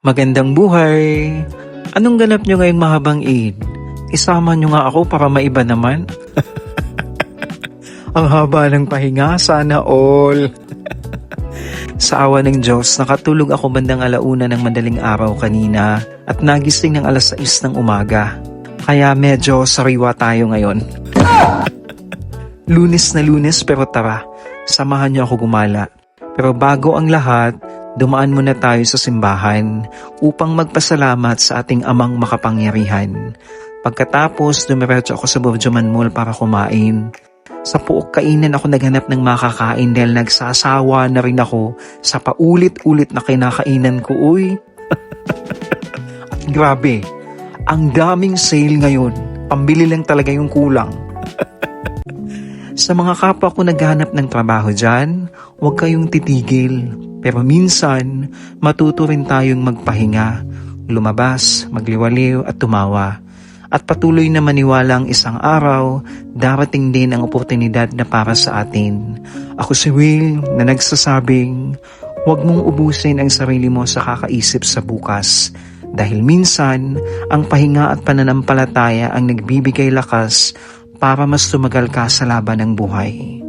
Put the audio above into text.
Magandang buhay! Anong ganap nyo ngayong mahabang Eid? Isama nyo nga ako para maiba naman. Ang haba ng pahinga, sana all. Sa awa ng Diyos, nakatulog ako bandang 1:00 ng madaling araw kanina at nagising ng 6:00 ng umaga. Kaya medyo sariwa tayo ngayon. Lunes na Lunes pero tara, samahan niyo ako gumala. Pero bago ang lahat, dumaan muna tayo sa simbahan upang magpasalamat sa ating amang makapangyarihan. Pagkatapos, dumiretso ako sa Burjuman Mall para kumain. Sa puok kainan ako naghanap ng makakain dahil nagsasawa na rin ako sa paulit-ulit na kinakainan ko, uy. At grabe, ang daming sale ngayon. Pambili lang talaga yung kulang. Sa mga kapwa ko naghahanap ng trabaho dyan, huwag kayong titigil. Pero minsan, matuto rin tayong magpahinga, lumabas, magliwaliw at tumawa. At patuloy na maniwalang isang araw, darating din ang oportunidad na para sa atin. Ako si Will na nagsasabing, huwag mong ubusin ang sarili mo sa kakaisip sa bukas. Dahil minsan, ang pahinga at pananampalataya ang nagbibigay lakas para mas tumagal ka sa laban ng buhay.